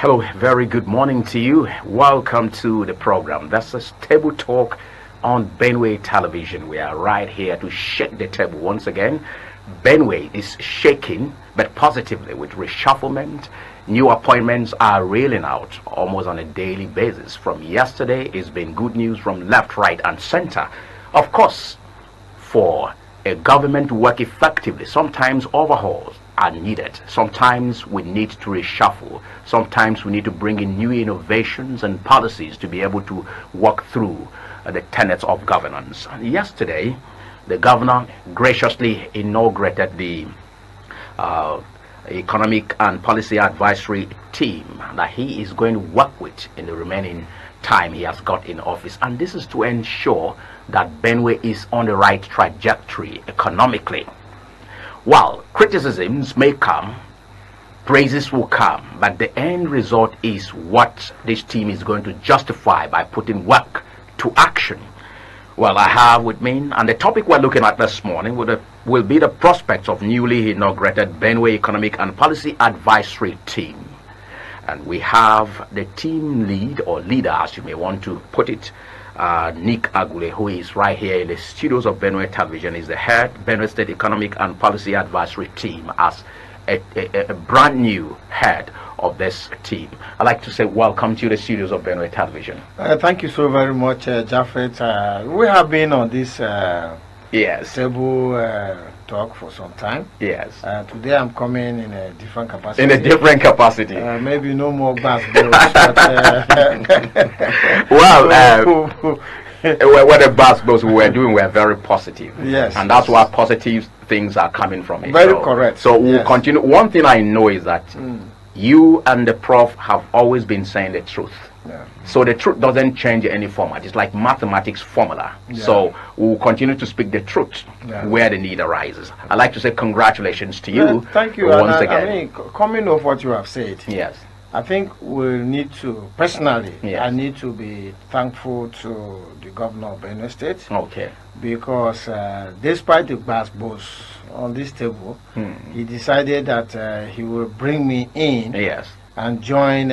Hello, very good morning to you. Welcome to the program. That's a table talk on Benue Television. We are right here to shake the table once again. Benue is shaking, but positively with reshufflement. New appointments are reeling out almost on a daily basis. From yesterday, it's been good news from left, right, and center. Of course, for a government to work effectively, sometimes overhauls are needed. Sometimes we need to reshuffle. Sometimes we need to bring in new innovations and policies to be able to walk through the tenets of governance. And yesterday, the governor graciously inaugurated the economic and policy advisory team that he is going to work with in the remaining time he has got in office. And this is to ensure that Benue is on the right trajectory economically. While criticisms may come, praises will come, but the end result is what this team is going to justify by putting work to action. Well, I have with me, and the topic we're looking at this morning will be the prospects of newly inaugurated Benue Economic and Policy Advisory Team. And we have the team lead, or leader as you may want to put it, Nick Agule, who is right here in the studios of Benue Television, is the head Benue State Economic and Policy Advisory Team as a brand new head of this team. I'd like to say welcome to the studios of Benue Television. Thank you so very much, Japheth. We have been on this table talk for some time. Yes. Today I'm coming in a different capacity. In a different capacity. Maybe no more basketball. What the basketballs we were doing were very positive. Yes. And that's why positive things are coming from it. Very correct. So we'll continue. One thing I know is that you and the prof have always been saying the truth. Yeah. So the truth doesn't change any format. It's like mathematics formula. Yeah. So we'll continue to speak the truth where the need arises. I'd like to say congratulations to you. Thank you. Once again. I mean, coming off what you have said, yes, I think we need to, personally, yes, I need to be thankful to the governor of Benue State. Okay. Because despite the basketballs on this table, he decided that he will bring me in. Yes. And join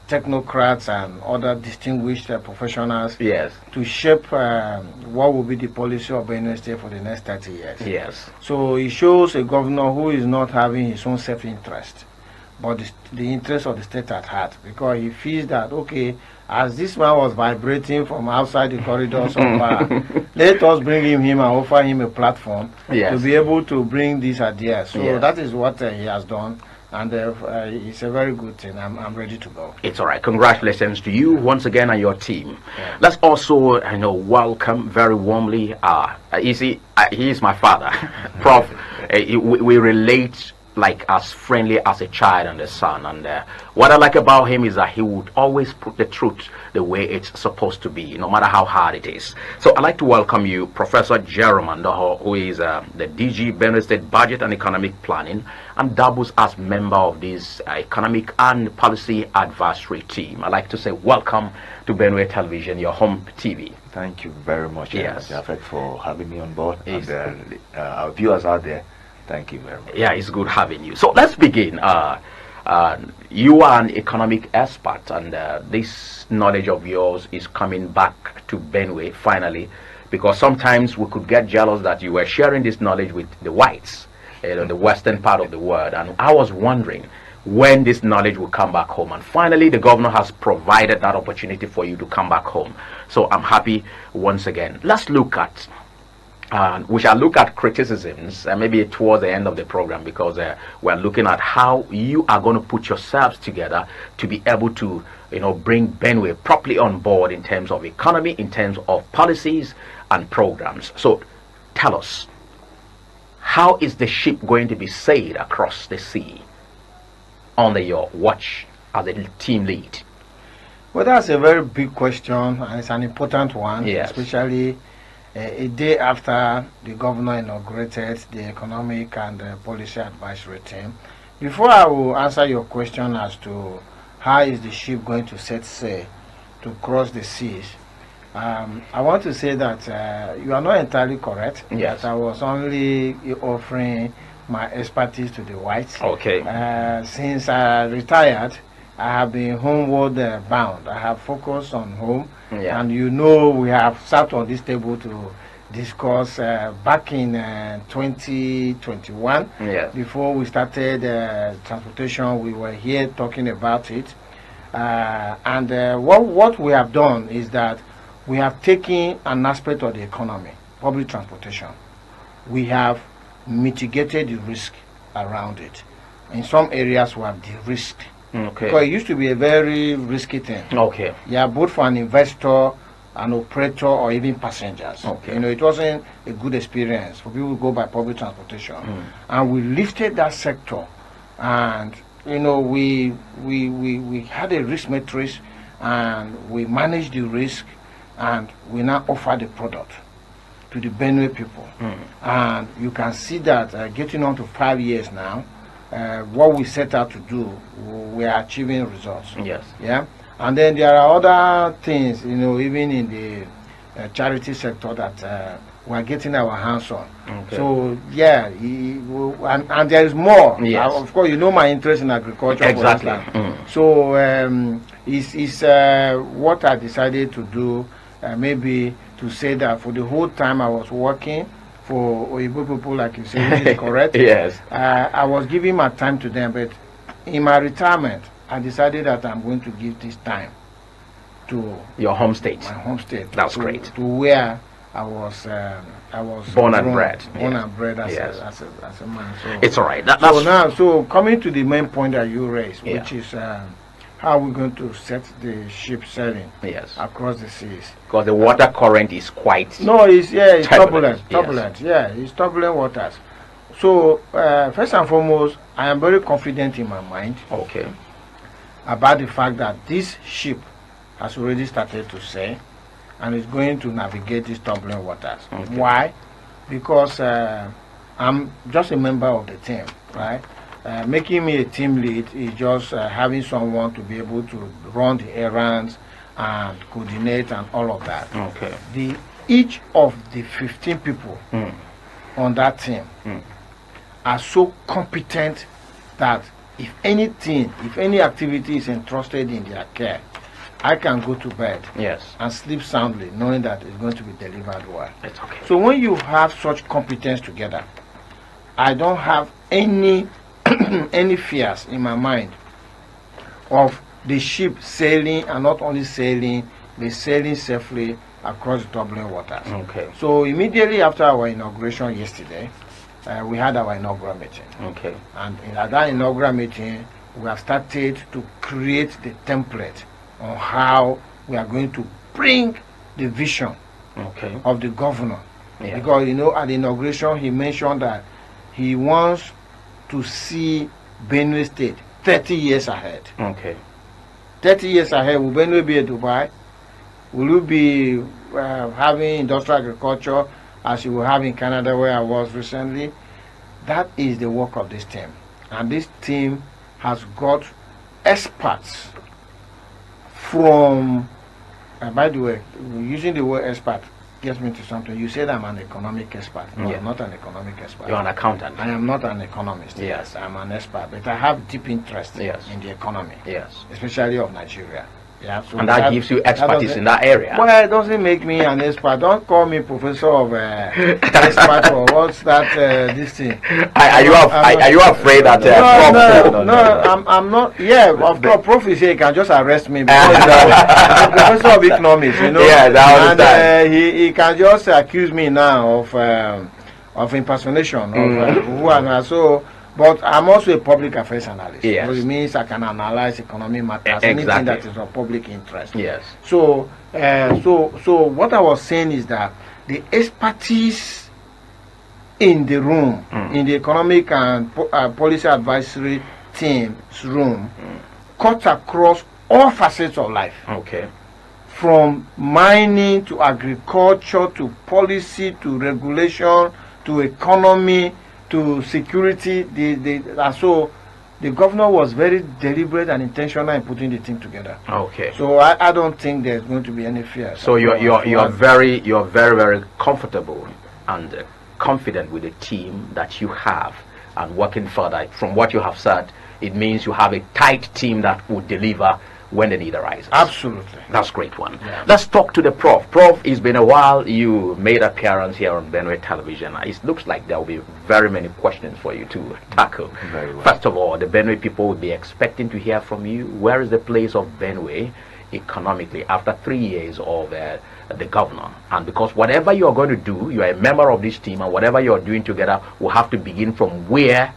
technocrats and other distinguished professionals, yes, to shape what will be the policy of Benue State for the next 30 years. Yes. So it shows a governor who is not having his own self-interest, but the interest of the state at heart, because he feels that, okay, as this man was vibrating from outside the corridors of power, let us bring him and offer him a platform to be able to bring these ideas. So that is what he has done. And it's a very good thing. I'm ready to go. It's all right. Congratulations to you once again and your team. Yeah. Let's also, welcome very warmly. You see, he is my father, Prof. We relate like as friendly as a child and a son. And what I like about him is that he would always put the truth the way it's supposed to be, no matter how hard it is. So I'd like to welcome you, Professor Jerome Andoho, who is the DG Benue State Budget and Economic Planning and doubles as member of this Economic and Policy Advisory Team. I'd like to say welcome to Benue Television, your home TV. Thank you very much, Japheth, for having me on board. Yes. And our viewers out there, thank you very much. Yeah, it's good having you. So let's begin. You are an economic expert, and this knowledge of yours is coming back to Benue finally, because sometimes we could get jealous that you were sharing this knowledge with the whites in the western part of the world. And I was wondering when this knowledge will come back home. And finally, the governor has provided that opportunity for you to come back home. So I'm happy once again. Let's look at we shall look at criticisms maybe towards the end of the program, because we're looking at how you are going to put yourselves together to be able to bring Benue properly on board in terms of economy, in terms of policies and programs. So tell us, how is the ship going to be sailed across the sea under your watch as a team lead? Well, that's a very big question, and it's an important one, yes, especially a day after the governor inaugurated the Economic and Policy Advisory Team. Before I will answer your question as to how is the ship going to set sail to cross the seas, I want to say that you are not entirely correct. Yes. I was only offering my expertise to the whites. Okay. Since I retired, I have been homeward bound. I have focused on home. Yeah. And you know, we have sat on this table to discuss back in 2021. Yes. Before we started transportation, we were here talking about it. What we have done is that we have taken an aspect of the economy, public transportation. We have mitigated the risk around it. In some areas, we have de-risked. Okay. Because it used to be a very risky thing. Okay. Yeah, both for an investor, an operator, or even passengers. Okay. You know, it wasn't a good experience for people who go by public transportation. And we lifted that sector, and you know, we had a risk matrix, and we managed the risk, and we now offer the product to the Benue people. And you can see that getting on to 5 years now, what we set out to do, we are achieving results. Yes. Yeah. And then there are other things, you know, even in the charity sector that we are getting our hands on. Okay. So yeah, and there is more. Yes. Of course, you know my interest in agriculture. Exactly. So it's what I decided to do, maybe to say that for the whole time I was working for Oyibo people, like you say, which is correct. Yes. I was giving my time to them, but in my retirement, I decided that I'm going to give this time to your home state. my home state. That's great. To where I was Born and bred. born Yes. and bred as, Yes. as a man. So It's all right. so coming to the main point that you raised, Yeah. which is how we're going to set the ship sailing Yes. across the seas. Because the water current is quite. No, it's Turbulent, turbulent. Yeah, it's turbulent waters. So first and foremost, I am very confident in my mind Okay. about the fact that this ship has already started to sail and is going to navigate these turbulent waters. Okay. Why? Because I'm just a member of the team, right? Making me a team lead is just having someone to be able to run the errands and coordinate and all of that. Okay. Each of the 15 people on that team are so competent that if any activity is entrusted in their care, I can go to bed Yes. and sleep soundly knowing that it's going to be delivered well. It's okay. So when you have such competence together, I don't have any any fears in my mind of the ship sailing, and not only sailing, but sailing safely across the turbulent waters. Okay. So immediately after our inauguration yesterday, we had our inaugural meeting. Okay. And at that inaugural meeting, we have started to create the template on how we are going to bring the vision Okay. of the governor. Yeah. Because, you know, at the inauguration, he mentioned that he wants to see Benue State 30 years ahead. Okay. 30 years ahead, will Benue be a Dubai? Will you be having industrial agriculture as you will have in Canada, where I was recently? That is the work of this team. And this team has got experts from, by the way, using the word expert gets me to something. You said I'm an economic expert. No, Yeah. I'm not an economic expert. You're an accountant. I am not an economist. Yes. I'm an expert, but I have deep interest Yes. in the economy, Yes. especially of Nigeria. Yeah, so And that gives you expertise doesn't- in that area. Well, it doesn't make me an expert. Don't call me professor of expert or what's that this thing. Are you afraid that I'm not. Yeah, of course, Prof is here. He can just arrest me because I'm a professor of economics. You know. Yes, I understand. And he can just accuse me now of impersonation of who am I. So. But I'm also a public affairs analyst. Yes. So it means I can analyze economic matters, anything Exactly. that is of public interest. Yes. So, so what I was saying is that the expertise in the room, in the economic and policy advisory team's room, cut across all facets of life, Okay. from mining to agriculture to policy to regulation to economy to security. And so the governor was very deliberate and intentional in putting the thing together. Okay. So I don't think there's going to be any fear. So you're very comfortable and confident with the team that you have, and working further from what you have said. it means you have a tight team that will deliver when the need arises. Absolutely. That's a great one. Yeah. Let's talk to the Prof. Prof, it's been a while you made appearance here on Benue Television. It looks like there will be very many questions for you to tackle. Very well. First of all, the Benue people will be expecting to hear from you. Where is the place of Benue economically after 3 years of the governor? And because whatever you are going to do, you are a member of this team, and whatever you are doing together will have to begin from where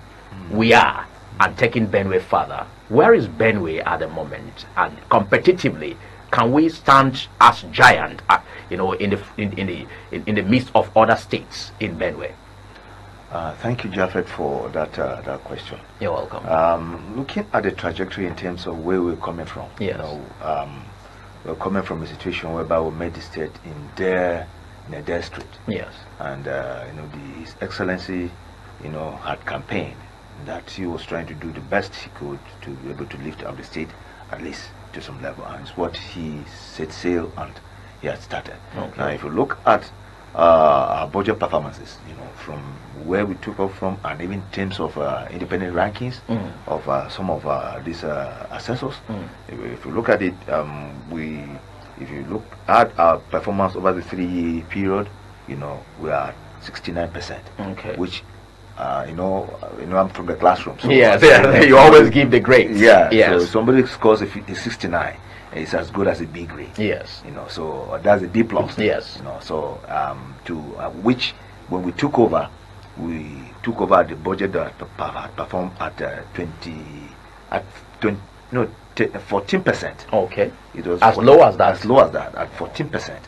we are and taking Benue further. Where is Benue at the moment? And competitively, can we stand as giant, in the midst of other states in Benue? Thank you, Japheth, for that question. You're welcome. Looking at the trajectory in terms of where we're coming from, Yes. we're coming from a situation whereby we made the state in a dire strait. Yes. And His Excellency, had campaigned that he was trying to do the best he could to be able to lift up the state at least to some level, and it's what he set sail and he had started. Okay. Now, if you look at our budget performances, from where we took off from, and even in terms of independent rankings of some of these assessors, if you look at it, if you look at our performance over the 3-year period, we are 69%, Okay. which I'm from the classroom. So Yes, you always give the grades. Yeah. Yes. So if somebody scores a 69, it's as good as a B grade. Yes. So that's a B plus. Yes. So which when we took over the budget that had performed at 14%. Okay. It was As low as that. As low as that, at 14%.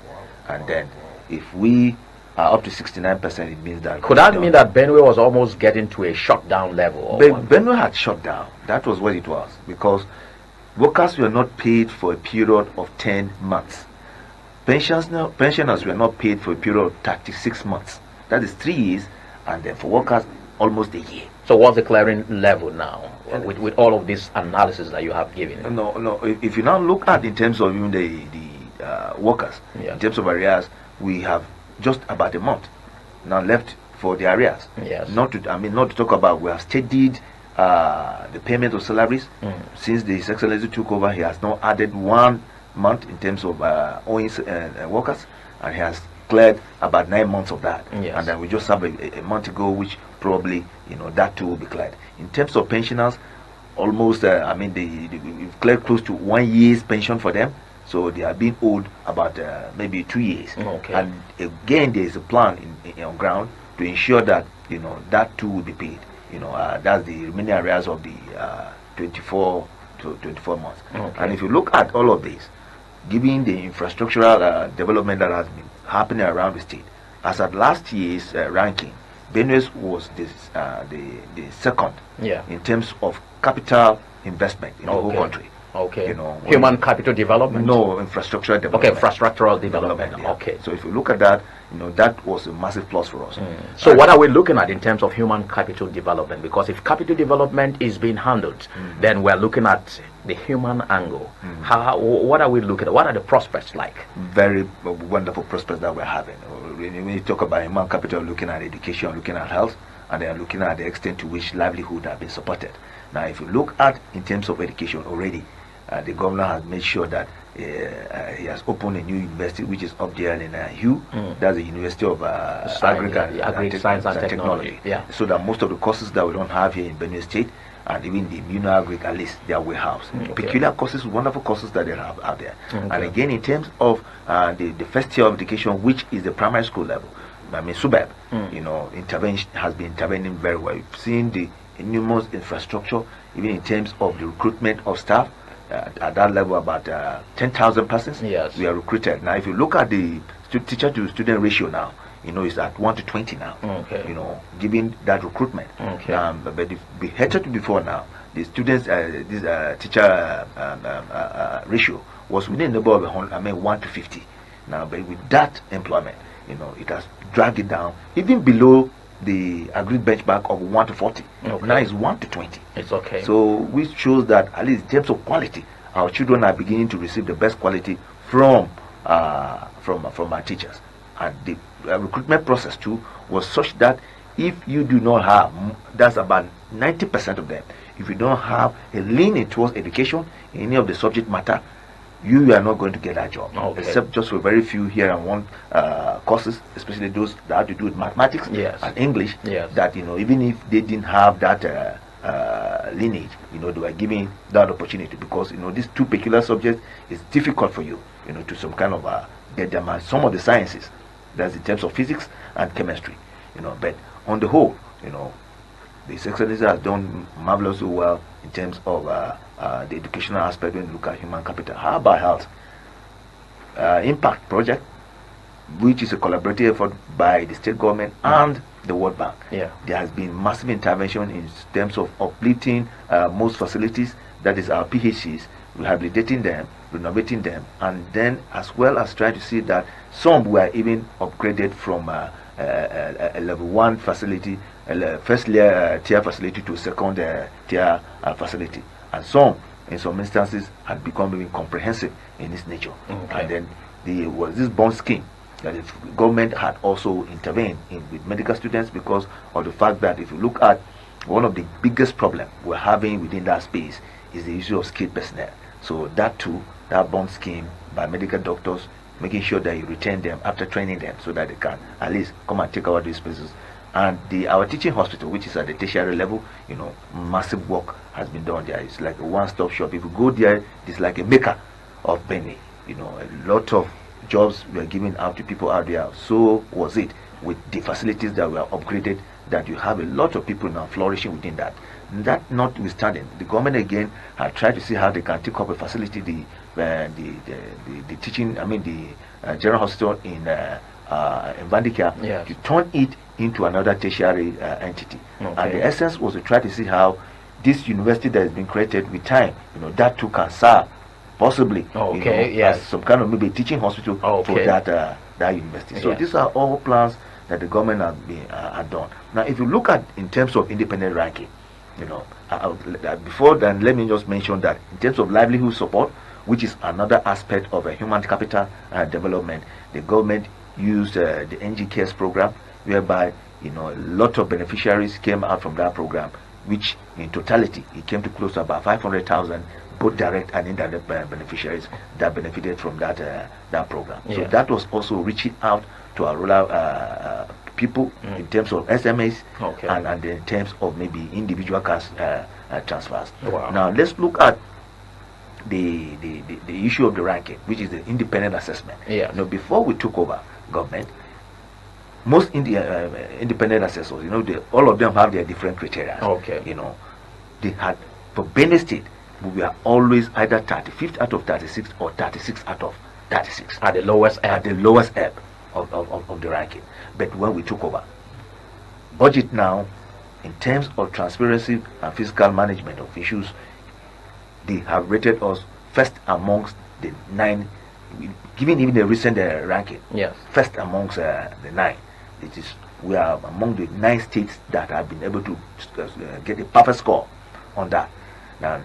And then if we are up to 69%, it means that... Could that mean that Benue was almost getting to a shutdown level? Or Benue had shut down. That was what it was. Because workers were not paid for a period of 10 months. Pensioners were not paid for a period of 36 months. That is 3 years. And then for workers, almost a year. So what's the clearing level now with all of this analysis that you have given? No. If you now look at in terms of even the workers, Yeah. in terms of arrears, we have just about a month now left for the arrears. Yes. Not to talk about, we have steadied the payment of salaries. Since the His Excellency took over, he has now added 1 month in terms of owing workers, and he has cleared about 9 months of that. Yes. And then we just have a month to go, which probably that too will be cleared. In terms of pensioners, almost we've cleared close to 1 year's pension for them. So they are being owed about maybe 2 years. Okay. And again, there is a plan on ground to ensure that that too will be paid. That's the remaining arrears of the 24 months. Okay. And if you look at all of this, given the infrastructural development that has been happening around the state, as at last year's ranking, Benue was the second in terms of capital investment in the whole country. Okay. Human capital development? No, infrastructural development. Okay, infrastructural development. Yeah. Okay. So if you look at that, that was a massive plus for us. So what are we looking at in terms of human capital development? Because if capital development is being handled, then we're looking at the human angle. What are we looking at? What are the prospects like? Very wonderful prospects that we're having. When you talk about human capital, looking at education, looking at health, and then looking at the extent to which livelihood have been supported. Now, if you look at in terms of education already, the governor has made sure that he has opened a new university which is up there in Hugh. That's the University of Science and Technology. Yeah. So that most of the courses that we don't have here in Benue State, and even the Agric, at least they are warehouse. Peculiar courses, wonderful courses that they have out there. And again, in terms of the first tier of education, which is the primary school level, SUBEB, has been intervening very well. We've seen the numerous infrastructure, even in terms of the recruitment of staff. At that level, about 10,000 persons we are recruited. Now, if you look at the teacher to student ratio now, it's at 1 to 20 now. Given that recruitment. But if better to before now, the students, this teacher ratio was within the neighborhood of 1 to 50. Now, but with that employment, it has dragged it down even below the agreed benchmark of 1 to 40. Now it's 1 to 20. It's okay. So which shows that at least in terms of quality, our children are beginning to receive the best quality from our teachers. And the recruitment process too was such that if you do not have, that's about 90% of them, if you don't have a leaning towards education in any of the subject matter, you are not going to get that job. Okay. Except just for very few here and one courses, especially those that have to do with mathematics and English, that, you know, even if they didn't have that lineage, you know, they were given that opportunity, because, you know, these two peculiar subjects is difficult for you, you know, to some kind of get them. And some of the sciences, that's in terms of physics and chemistry, you know. But on the whole, you know, the His Excellency has done marvelously well in terms of the educational aspect when you look at human capital. How about health? Impact project, which is a collaborative effort by the state government and the World Bank. There has been massive intervention in terms of uplifting most facilities, that is our PHCs, rehabilitating them, renovating them, and then as well as trying to see that some were even upgraded from a level 1 facility, first tier facility, to second tier facility, and some in some instances had become even comprehensive in its nature. And then there was this bond scheme that the government had also intervened in with medical students, because of the fact that if you look at one of the biggest problems we're having within that space is the issue of skilled personnel. So that too, that bond scheme by medical doctors, making sure that you retain them after training them so that they can at least come and take over these spaces. And our teaching hospital, which is at the tertiary level, you know, massive work has been done there. It's like a one-stop shop. If you go there, it's like a maker of Benue. You know, a lot of jobs were given out to people out there. So was it with the facilities that were upgraded, that you have a lot of people now flourishing within that. That notwithstanding, the government again had tried to see how they can take up a facility, the teaching, I mean the general hospital in Vandikia, to turn it into another tertiary entity. And the essence was to try to see how this university that has been created with time, you know, that too can serve possibly, you know, as some kind of maybe teaching hospital for that university. So these are all plans that the government have done. Now, if you look at in terms of independent ranking, you know, before then, let me just mention that in terms of livelihood support, which is another aspect of a human capital development, the government used the NG Cares program, whereby, you know, a lot of beneficiaries came out from that program, which in totality it came to close to about 500,000, both direct and indirect beneficiaries that benefited from that program. So that was also reaching out to our rural people in terms of SMEs and in terms of maybe individual cash transfers. Now let's look at the issue of the ranking, which is the independent assessment. You know, before we took over government, most independent assessors, you know, all of them have their different criteria. You know, they had, for Benue State, we were always either 35th out of 36 or 36th out of 36 at the lowest ebb of the ranking. But when we took over budget now, in terms of transparency and fiscal management of issues, they have rated us first amongst the 9, given even the recent ranking. First amongst the 9. We are among the 9 states that have been able to get a perfect score on that. Now,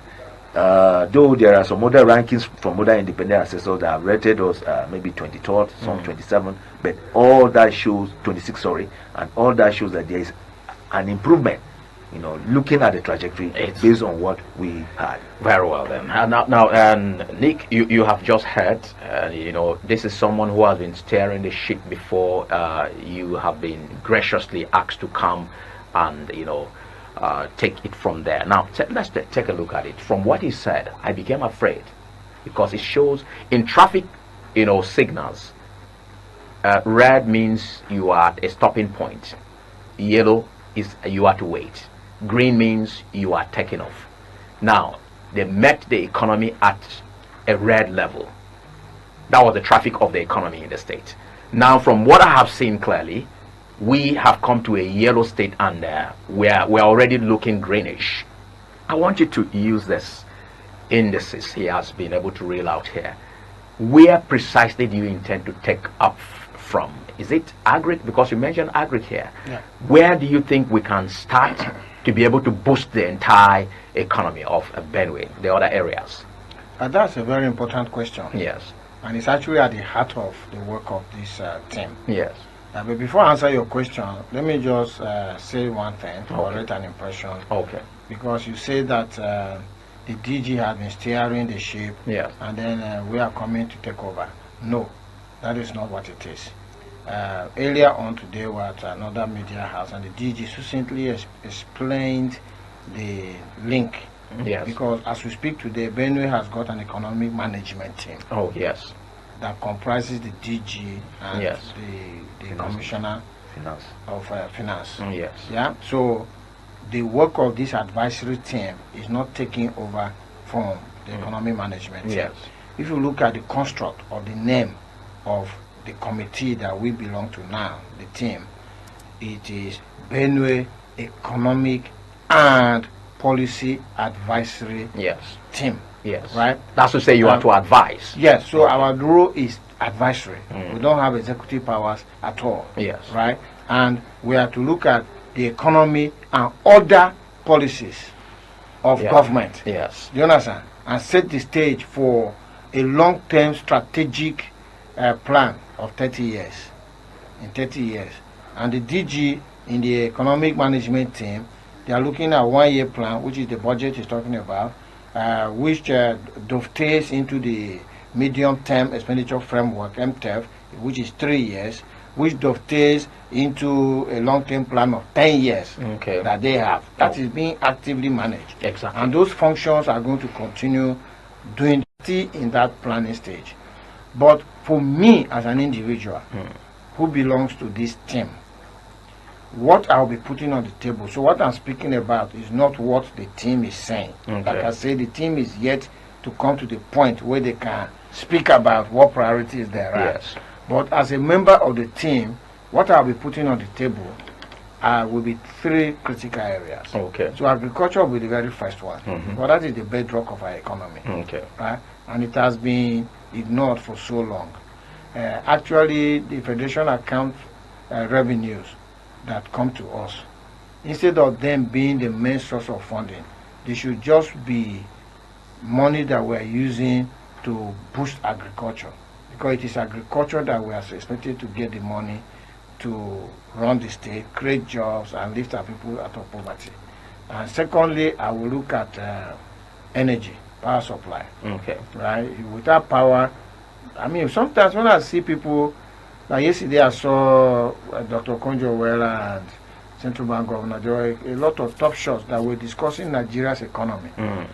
though there are some other rankings from other independent assessors that have rated us maybe 23rd, some 27, but all that shows 26, sorry, and all that shows that there is an improvement, you know, looking at the trajectory based on what we had. Very well then. Now, Nick, you have just heard, you know, this is someone who has been steering the ship before. You have been graciously asked to come and, you know, take it from there. Now, let's take a look at it. From what he said, I became afraid, because it shows in traffic, you know, signals, red means you are at a stopping point, yellow is you are to wait, green means you are taking off. Now, they met the economy at a red level. That was the traffic of the economy in the state. Now, from what I have seen clearly, we have come to a yellow state, and we're already looking greenish. I want you to use this indices he has been able to reel out here. Where precisely do you intend to take up from? Is it agri? Because you mentioned agri here. Where do you think we can start to be able to boost the entire economy of Benue, the other areas? That's a very important question. Yes. And it's actually at the heart of the work of this team. Yes. But before I answer your question, let me just say one thing to Okay. correct an impression. Okay. Because you say that the DG has been steering the ship, Yes. and then we are coming to take over. No, that is not what it is. Earlier on today, we were at another media house, and the DG succinctly explained the link. Yes. Because as we speak today, Benue has got an economic management team Oh, yes. that comprises the DG and Yes. the Finance. Commissioner Finance. of Finance. Yes. Yeah. So the work of this advisory team is not taking over from the economic management team. Yes. If you look at the construct of the name of the committee that we belong to now, the team, it is Benue Economic and Policy Advisory Yes. Team. Yes. Right? That's to say you are to advise. Yes, so our role is advisory. Mm. We don't have executive powers at all. Yes. Right? And we are to look at the economy and other policies of Yeah. government. Yes. Do you understand? And set the stage for a long-term strategic plan of 30 years. In 30 years. And the DG in the economic management team, they are looking at 1-year plan, which is the budget he's talking about, which dovetails into the medium-term expenditure framework, MTEF, which is 3 years, which dovetails into a long-term plan of 10 years Okay. that they have. That is being actively managed. Exactly. And those functions are going to continue doing in that planning stage. But for me as an individual who belongs to this team, what I'll be putting on the table, so what I'm speaking about is not what the team is saying. Okay. Like I say, the team is yet to come to the point where they can speak about what priorities there are. Yes. But as a member of the team, what I'll be putting on the table will be 3 critical areas. Okay. So agriculture will be the very first one. Mhm. But that is the bedrock of our economy. Okay. Right? And it has been ignored for so long. Actually, the Federation account revenues that come to us, instead of them being the main source of funding, they should just be money that we are using to boost agriculture. Because it is agriculture that we are expected to get the money to run the state, create jobs, and lift our people out of poverty. And secondly, I will look at energy, power supply. Okay. Right? Without power, I mean, sometimes when I see people, like yesterday I saw Dr. Konjo Wela and Central Bank Governor, there were a lot of top shots that were discussing Nigeria's economy. Mm.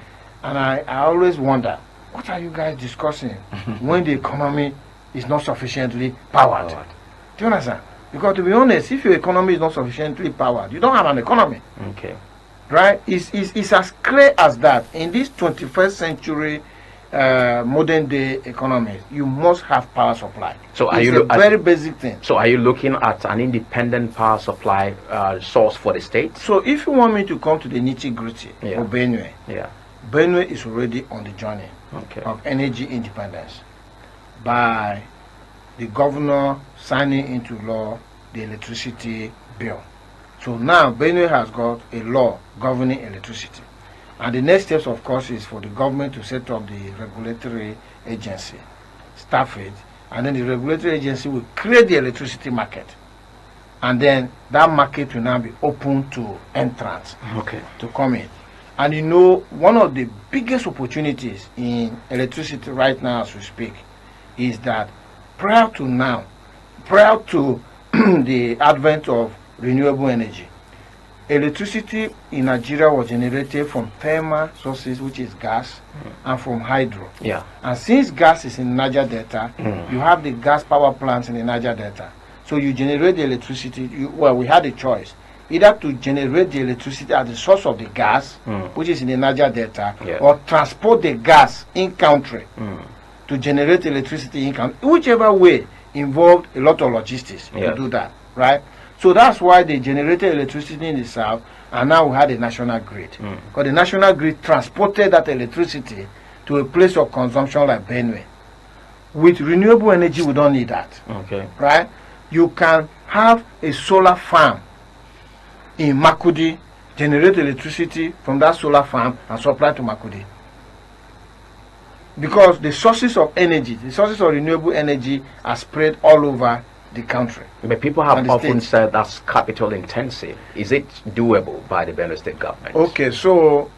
And I always wonder, what are you guys discussing when the economy is not sufficiently powered? Do you understand? Because to be honest, if your economy is not sufficiently powered, you don't have an economy. Okay. Right? It's as clear as that. In this 21st century modern day economy, you must have power supply. So are it's you a very basic thing. So are you looking at an independent power supply source for the state? So if you want me to come to the nitty-gritty Yeah. for Benue, Yeah. Benue is already on the journey Okay. of energy independence by the governor signing into law the electricity bill. So now Benue has got a law governing electricity. And the next steps, of course, is for the government to set up the regulatory agency, staff it, and then the regulatory agency will create the electricity market. And then that market will now be open to entrants Okay. to come in. And you know, one of the biggest opportunities in electricity right now as we speak is that prior to the advent of renewable energy, electricity in Nigeria was generated from thermal sources, which is gas, and from hydro. Yeah. And since gas is in Niger Delta, you have the gas power plants in the Niger Delta. So you generate the electricity. We had a choice. Either to generate the electricity at the source of the gas, which is in the Niger Delta, Yeah. or transport the gas in-country to generate electricity in-country. Whichever way involved a lot of logistics Yeah. to do that, right? So that's why they generated electricity in the south, and now we had a national grid. Because the national grid transported that electricity to a place of consumption like Benue. With renewable energy, we don't need that, Okay. right? You can have a solar farm in Makudi, generate electricity from that solar farm and supply to Makudi. Because the sources of energy, the sources of renewable energy are spread all over the country. But people have and the often state. said that's capital intensive. Is it doable by the Benue State government? Okay, so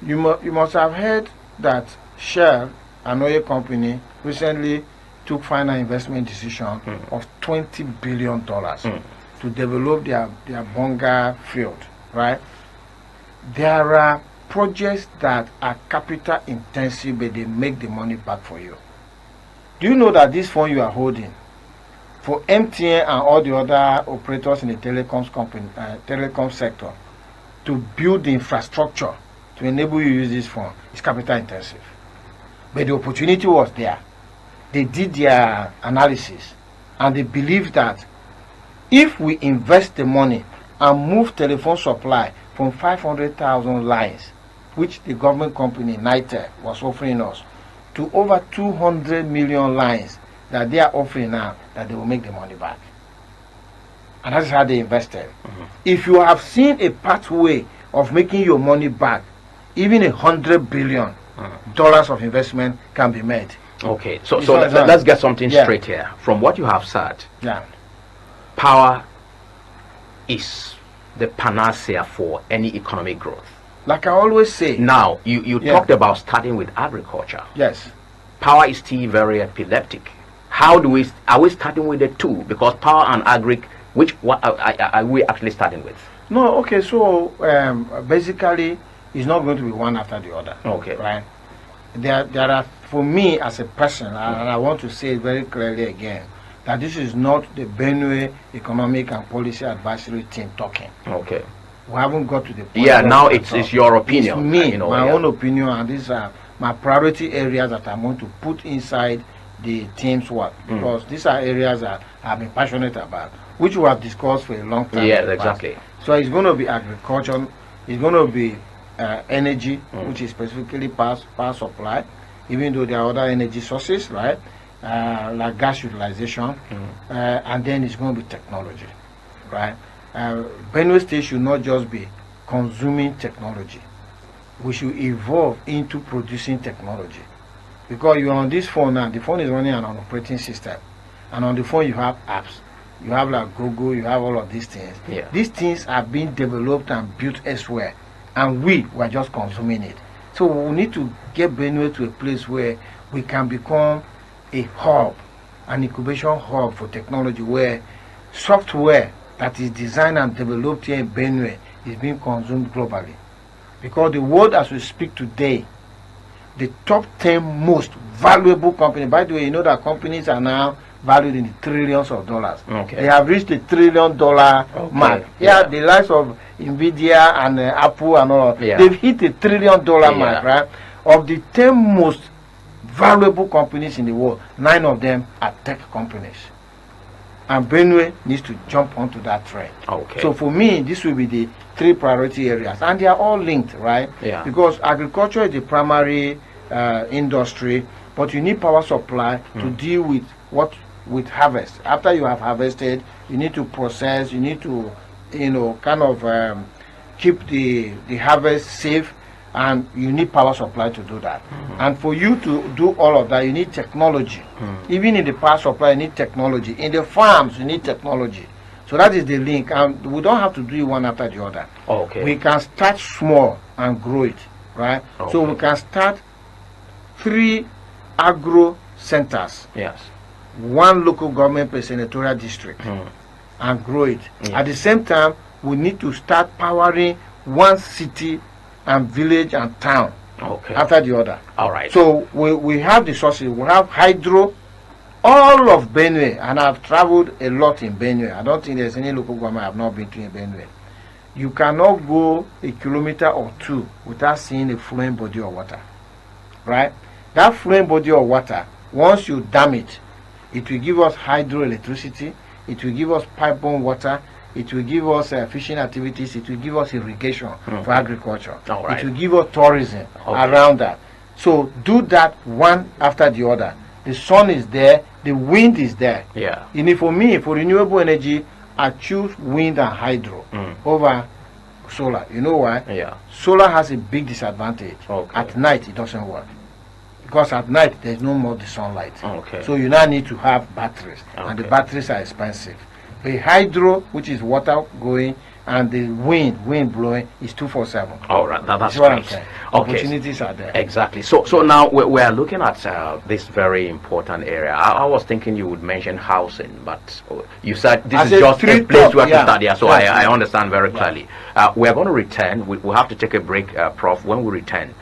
you must have heard that Shell, an oil company, recently took final investment decision of $20 billion to develop their Bonga field, right? There are projects that are capital intensive, but they make the money back for you. Do you know that this phone you are holding, for MTN and all the other operators in the telecom sector, to build the infrastructure to enable you to use this phone is capital intensive. But the opportunity was there. They did their analysis and they believe that if we invest the money and move telephone supply from 500,000 lines, which the government company NITEL was offering us, to over 200 million lines that they are offering now, that they will make the money back. And that's how they invested. If you have seen a pathway of making your money back, even $100 billion of investment can be made. Okay, so let's get something straight here. From what you have said, power is the panacea for any economic growth. Like I always say. Now, you talked about starting with agriculture. Yes. Power is still very epileptic. Are we starting with the two? Because power and agric, what are we actually starting with? No, okay, so basically, it's not going to be one after the other. Okay. Right? There are, for me as a person, and I want to say it very clearly again, that this is not the Benue Economic and Policy Advisory Team talking. Okay. We haven't got to the point. Yeah, now it's your opinion. It's me, my own opinion, and these are my priority areas that I want to put inside the team's work, because these are areas that I've been passionate about, which we have discussed for a long time. Yeah, exactly. So it's going to be agriculture, it's going to be energy, which is specifically power supply, even though there are other energy sources, right? Like gas utilization, and then it's going to be technology, right? Benue State should not just be consuming technology. We should evolve into producing technology. Because you're on this phone now, the phone is running on an operating system. And on the phone you have apps. You have like Google, you have all of these things. Yeah. These things are being developed and built elsewhere. And we were just consuming it. So we need to get Benue to a place where we can become a hub, an incubation hub for technology, where software that is designed and developed here in Benue is being consumed globally. Because the world as we speak today, the top 10 most valuable companies, by the way, you know that companies are now valued in the trillions of dollars. Okay. They have reached the $1 trillion mark. Yeah, the likes of Nvidia and Apple and all, they've hit the $1 trillion mark, right? Of the 10 most valuable companies in the world, 9 of them are tech companies. And Benue needs to jump onto that trend. Okay. So for me, this will be the 3 priority areas, and they are all linked, right? Yeah. Because agriculture is the primary industry, but you need power supply to deal with harvest. After you have harvested, you need to process. You need to, keep the harvest safe, and you need power supply to do that. And for you to do all of that, you need technology. Even in the power supply, you need technology. In the farms, you need technology. So that is the link, and we don't have to do it one after the other. Okay. We can start small and grow it, right? Okay. So we can start 3 agro centers. Yes. 1 local government per senatorial district, and grow it. At the same time, we need to start powering 1 city and village and town after the other. All right. So we have the sources. We have hydro, all of Benue, and I've traveled a lot in Benue. I don't think there's any local government I've not been to in Benue. You cannot go a kilometer or 2 without seeing a flowing body of water, right? That flowing body of water, once you dam it, it will give us hydroelectricity, it will give us pipe-borne water, it will give us fishing activities, it will give us irrigation for agriculture. All right. It will give us tourism around that. So do that one after the other. The sun is there, the wind is there. Yeah. And for me, for renewable energy, I choose wind and hydro over solar. You know why? Yeah. Solar has a big disadvantage. Okay. At night, it doesn't work. because at night there's no more the sunlight. Okay. So you now need to have batteries, and the Okay. batteries are expensive. The hydro, which is water going, and the wind blowing, is 247. All right, that's what I'm great. saying. Okay. Opportunities are there. Exactly. So now we are looking at this very important area. I was thinking you would mention housing, but you said this I is said just a three place top, where yeah. to start. Yeah, so Yeah. I understand very clearly. We are going to return. We have to take a break, Prof. When we return,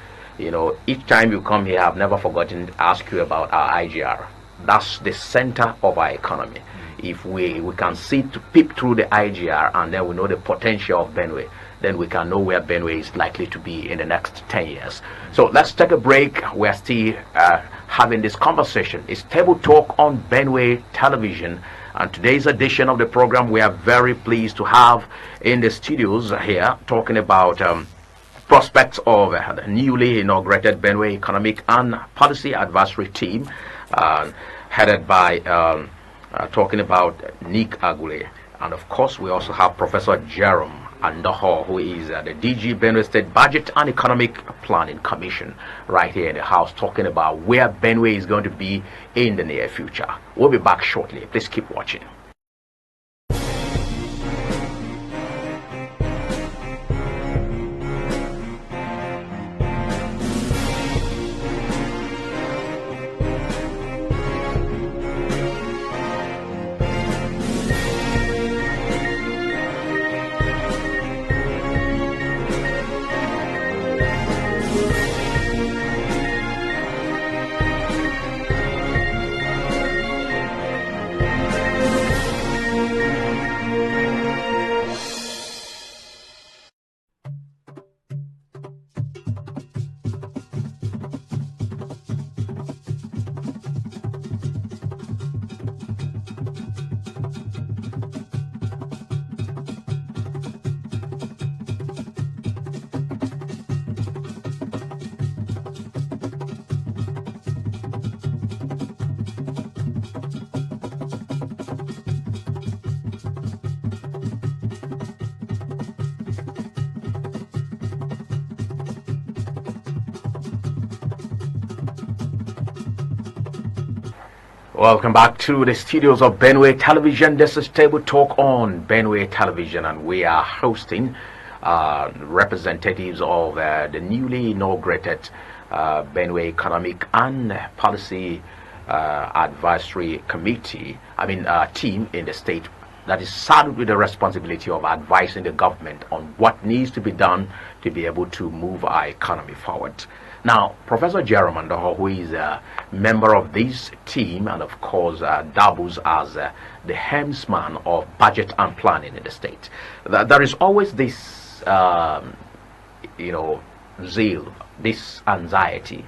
each time you come here, I've never forgotten to ask you about our IGR. That's the center of our economy. If we can see to peep through the IGR, and then we know the potential of Benue, then we can know where Benue is likely to be in the next 10 years. So let's take a break. We're still having this conversation. It's Table Talk on Benue Television. And today's edition of the program, we are very pleased to have in the studios here talking about prospects of the newly inaugurated Benue Economic and Policy Advisory Team, headed by talking about Nick Agule. And of course, we also have Professor Jerome Andoho, who is the DG Benue State Budget and Economic Planning Commission, right here in the house, talking about where Benue is going to be in the near future. We'll be back shortly. Please keep watching. Welcome back to the studios of Benue Television. This is Table Talk on Benue Television, and we are hosting representatives of the newly inaugurated Benue Economic and Policy Advisory Committee, team in the state that is saddled with the responsibility of advising the government on what needs to be done to be able to move our economy forward. Now, Professor Jerome Andoho, who is a member of this team and of course doubles as the helmsman of budget and planning in the state, there is always this zeal, this anxiety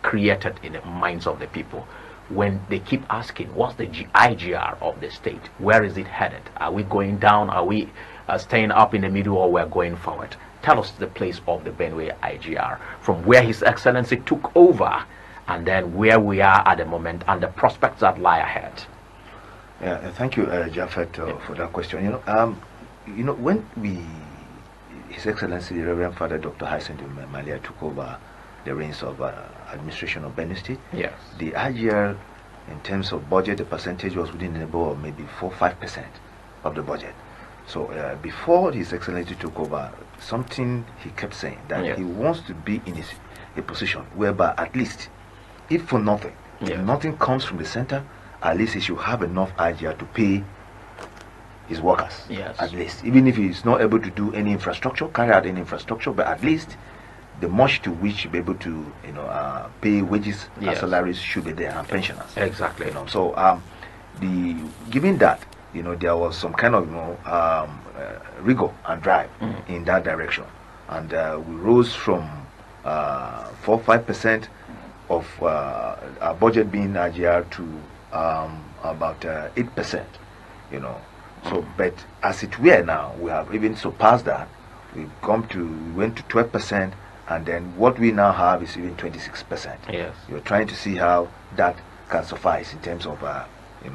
created in the minds of the people when they keep asking, what's the IGR of the state? Where is it headed? Are we going down? Are we staying up in the middle, or we're going forward? Tell us the place of the Benue IGR, from where His Excellency took over, and then where we are at the moment, and the prospects that lie ahead. Yeah, thank you, Japheth, for that question. When His Excellency the Reverend Father Dr. Hyacinth Malia took over the reins of administration of Benue State, yes, the IGR, in terms of budget, the percentage was within the neighborhood of maybe 4-5% of the budget. So before His Excellency took over, something he kept saying, that yes, he wants to be in a position whereby at least, if for nothing, yes, if nothing comes from the center, at least he should have enough IGR to pay his workers. Yes. At least, even if he's not able to do any infrastructure, carry out any infrastructure, but at least the much to which he'll be able to, pay wages and yes, salaries should be there, and pensioners. Exactly. So given that, there was some kind of rigor and drive in that direction, and we rose from 4-5% of our budget being IGR to about 8%. So, but as it were now, we have even surpassed that. We went to 12%, and then what we now have is even 26%. Yes. We're trying to see how that can suffice in terms of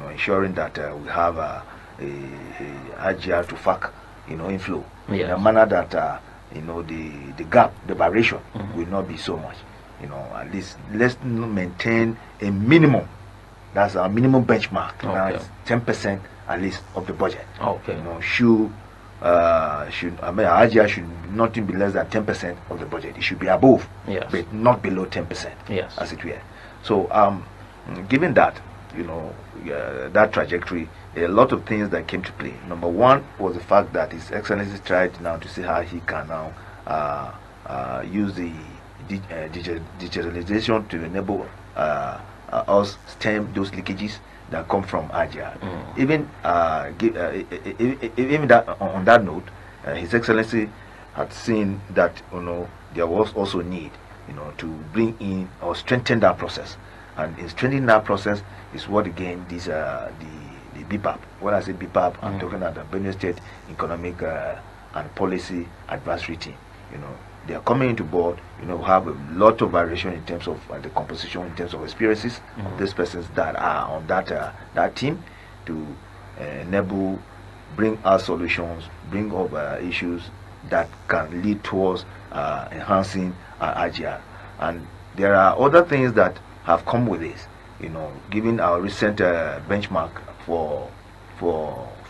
ensuring that we have a IGR to FAC inflow, yes, in a manner that the gap, the variation will not be so much. At least let's maintain a minimum. That's our minimum benchmark. Now it's 10% at least of the budget. Okay. Agia should not be less than 10% of the budget. It should be above, but not below 10%. Yes. As it were. So, given that, that trajectory, a lot of things that came to play. Number one was the fact that His Excellency tried now to see how he can now use the digitalization to enable us stem those leakages that come from Agia. Even that on that note, His Excellency had seen that there was also need to bring in or strengthen that process, and in strengthening that process is what again the BEPAT. When I say BEPAT, I'm talking about the Benue State Economic and Policy Advisory Team. They are coming into board. Have a lot of variation in terms of the composition, in terms of experiences of these persons that are on that team to enable, bring us solutions, bring up issues that can lead towards enhancing Agia. And there are other things that have come with this. Given our recent benchmark for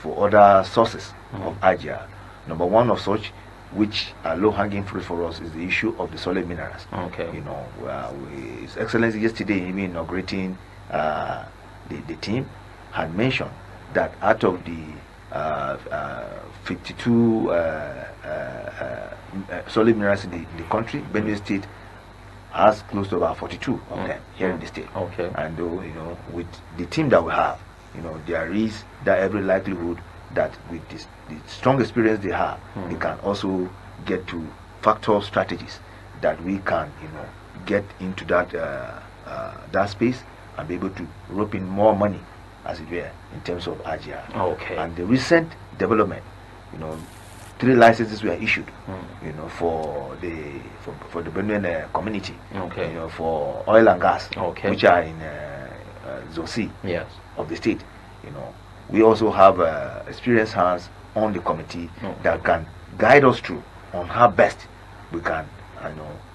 other sources of Agia. Number one of such, which are low-hanging fruit for us, is the issue of the solid minerals. Okay. His Excellency yesterday, even inaugurating the team, had mentioned that out of the 52 solid minerals in the country, Benue State has close to about 42 of them here in the state. Okay. And with the team that we have, there is that every likelihood that with the strong experience they have, they can also get to factor strategies that we can, get into that space and be able to rope in more money, as it were, in terms of Agia. Okay. And the recent development, 3 licenses were issued, for the Benue community, okay, for oil and gas, okay, which are in Zone C, yes, of the state. We also have experienced hands on the committee that can guide us through on how best we can,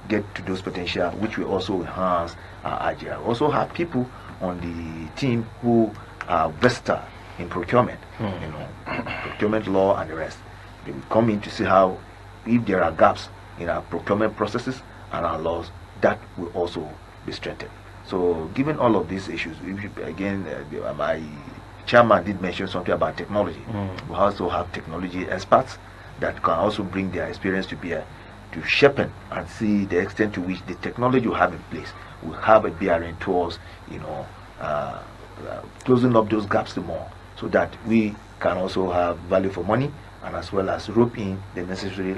get to those potential, which will also enhance our Agia. We also have people on the team who are versatile in procurement, procurement law and the rest. They will come in to see how, if there are gaps in our procurement processes and our laws, that will also be strengthened. So, given all of these issues, again, my chairman did mention something about technology. We also have technology experts that can also bring their experience to bear to sharpen and see the extent to which the technology we have in place will have a bearing towards, closing up those gaps the more, so that we can also have value for money, and as well as rope in the necessary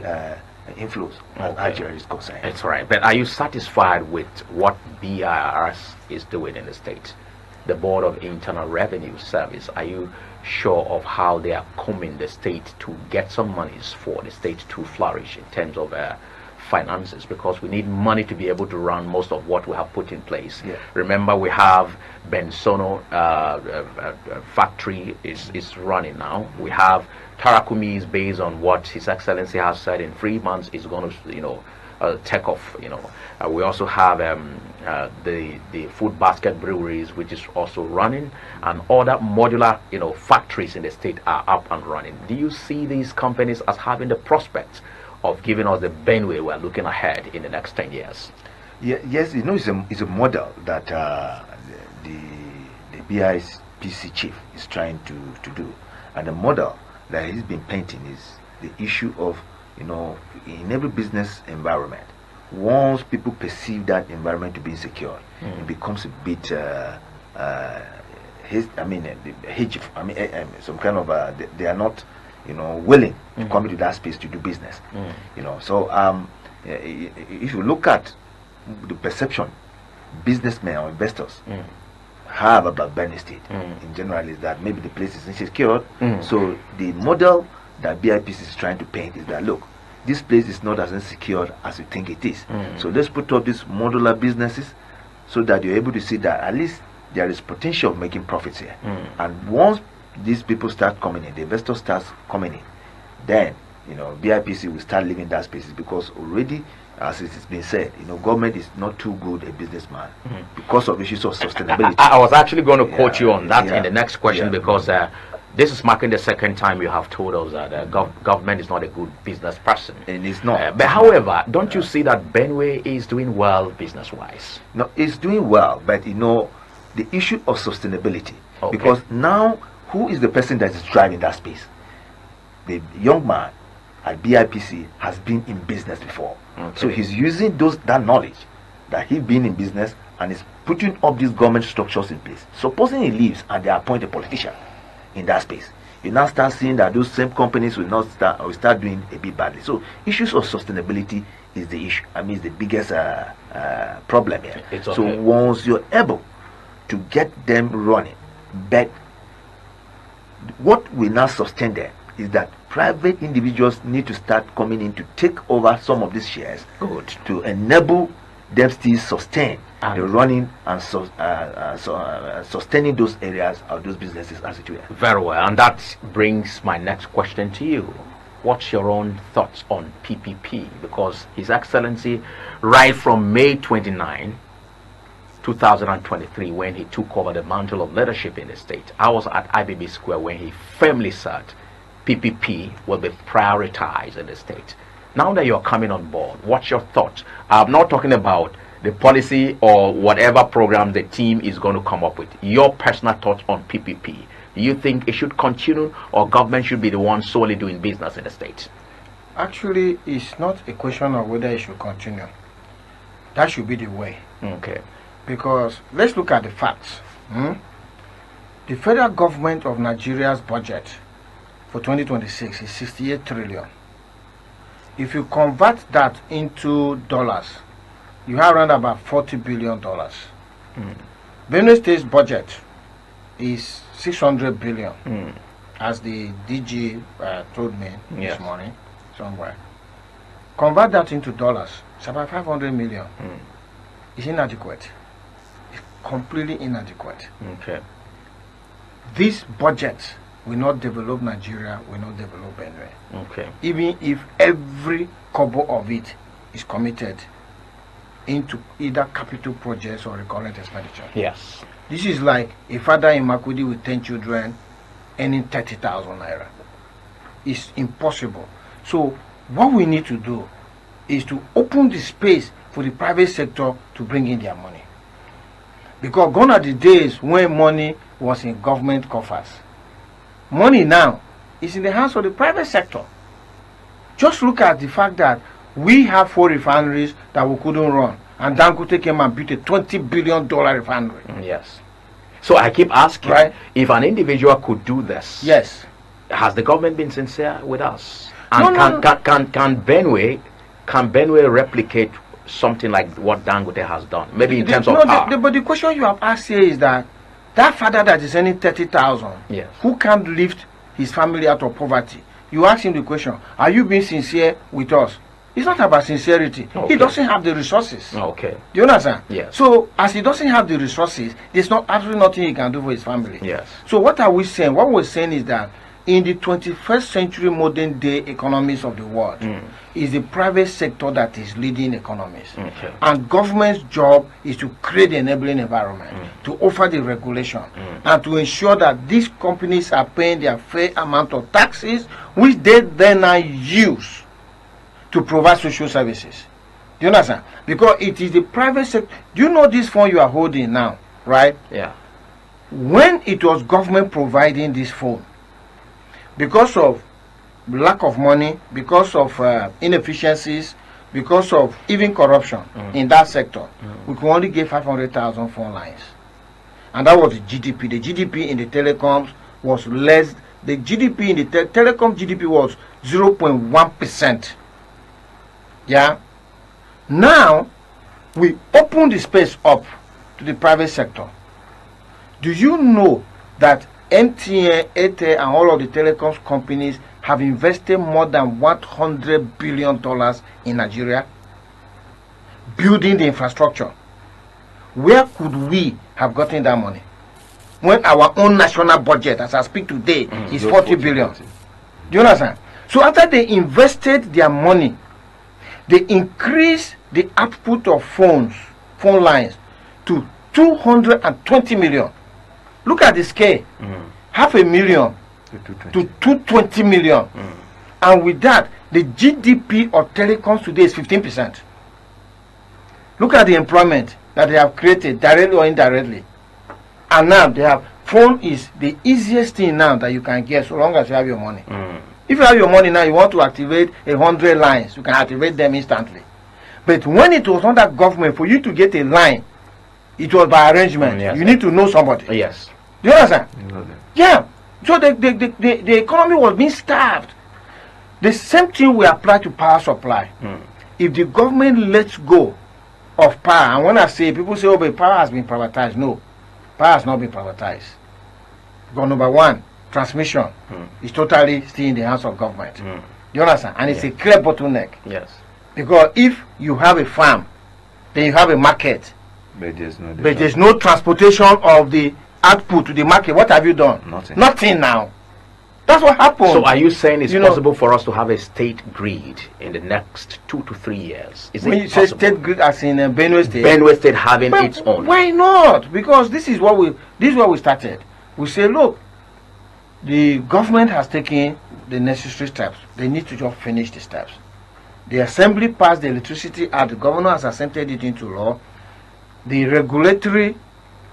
inflows as Agia is concerned. That's right. But are you satisfied with what BIRS is doing in the state? The Board of Internal Revenue Service, are you sure of how they are combing the state to get some monies for the state to flourish in terms of finances? Because we need money to be able to run most of what we have put in place. Yeah. Remember, we have Bensono factory is running now. We have Tarakumi is based on what His Excellency has said in 3 months is going to, take off. We also have the food basket breweries, which is also running, and other modular factories in the state are up and running. Do you see these companies as having the prospect of giving us the Benue we're looking ahead in the next 10 years? Yeah, yes, it's a model that the BIPC chief is trying to do, and the model that he's been painting is the issue of, in every business environment, once people perceive that environment to be insecure, it becomes a bit some kind of they are not willing to come into that space to do business. So if you look at the perception businessmen or investors have about Benue State in general, is that maybe the place is insecure. So the model that BIPC is trying to paint is that, look, this place is not as insecure as you think it is. So let's put up these modular businesses so that you're able to see that at least there is potential of making profits here. And once these people start coming in, the investor starts coming in, then BIPC will start leaving that space because already, as it has been said, government is not too good a businessman because of issues of sustainability. I was actually going to quote you on that in the next question because this is marking the second time you have told us that government is not a good business person. And it's not. But however, don't you see that Benue is doing well business-wise? No, it's doing well, but the issue of sustainability. Okay. Because now, who is the person that is driving that space? The young man at BIPC has been in business before. Okay. So he's using that knowledge that he's been in business and is putting up these government structures in place. Supposing he leaves and they appoint a politician in that space, you now start seeing that those same companies will start doing a bit badly. So issues of sustainability is the issue. It's the biggest problem here. Okay. So once you're able to get them running, but what will now sustain them is that private individuals need to start coming in to take over some of these shares. Good. To enable them still sustain the running and sustaining those areas of those businesses as it were. Very well, and that brings my next question to you. What's your own thoughts on PPP? Because His Excellency, right from May 29, 2023, when he took over the mantle of leadership in the state, I was at IBB Square when he firmly said PPP will be prioritized in the state. Now that you're coming on board, what's your thoughts? I'm not talking about the policy or whatever program the team is going to come up with. Your personal thoughts on PPP. Do you think it should continue or government should be the one solely doing business in the state? Actually, it's not a question of whether it should continue. That should be the way. Okay. Because let's look at the facts. The federal government of Nigeria's budget for 2026 is 68 trillion. If you convert that into dollars, you have around about $40 billion. Benue State's budget is 600 billion, as the DG told me this morning somewhere. Convert that into dollars, it's about 500 million. It's inadequate. It's completely inadequate. Okay. This budget will not develop Nigeria, will not develop Benue. Okay. Even if every kobo of it is committed into either capital projects or recurrent expenditure. Yes. This is like a father in Makudi with 10 children earning 30,000 naira. It's impossible. So what we need to do is to open the space for the private sector to bring in their money. Because gone are the days when money was in government coffers. Money now is in the hands of the private sector. Just look at the fact that we have 4 refineries that we couldn't run, and Dangote came and built a $20 billion refinery. Yes. So I keep asking, Right. If an individual could do this, Yes. has the government been sincere with us? No, And no, can Benue replicate something like what Dangote has done? Maybe in terms of power. But the question you have asked here is that father that is earning 30,000, Yes. who can't lift his family out of poverty? You ask him the question, are you being sincere with us? It's not about sincerity. Okay. He doesn't have the resources. Okay. Do you understand? Yes. So, as he doesn't have the resources, there's absolutely nothing he can do for his family. Yes. So, what are we saying? What we're saying is that in the 21st century modern day economies of the world, is the private sector that is leading economies. Okay. And government's job is to create the enabling environment, to offer the regulation, and to ensure that these companies are paying their fair amount of taxes, which they then use to provide social services. Do you understand? Because it is the private sector. Do you know this phone you are holding now, right? Yeah. When it was government providing this phone, because of lack of money, because of inefficiencies, because of even corruption in that sector, we could only get 500,000 phone lines. And that was the GDP. The GDP in the telecoms was less. The GDP in the telecom GDP was 0.1%. Yeah. Now, we open the space up to the private sector. Do you know that MTN, Airtel, and all of the telecoms companies have invested more than $100 billion in Nigeria, building the infrastructure? Where could we have gotten that money when our own national budget, as I speak today, is 40 billion? Do you understand? So after they invested their money, they increased the output of phone lines to 220 million. Look at the scale. Half a million to 220 million. And with that, the GDP of telecoms today is 15%. Look at the employment that they have created, directly or indirectly. And now they have, phone is the easiest thing now that you can get, so long as you have your money. If you have your money now, you want to activate 100 lines, you can activate them instantly. But when it was under government, for you to get a line, it was by arrangement. Yes, you need to know somebody. Yes. Do you understand? Yeah. So the economy was being starved. The same thing will apply to power supply. If the government lets go of power, and when I say, people say, oh, but power has been privatized. No, power has not been privatized. Because number one, transmission is totally still in the hands of government. Do you understand? And it's a clear bottleneck. Yes. Because if you have a farm, then you have a market. But there's no transportation of the output to the market. What have you done? Nothing now. That's what happened. So are you saying it's possible for us to have a state grid in the next 2 to 3 years? Is when it you say state grid, as in Benue State? Benue State having its own. Why not? Because this is what we started. We say, look, the government has taken the necessary steps. They need to just finish the steps. The assembly passed the Electricity Act. The governor has assented it into law. The regulatory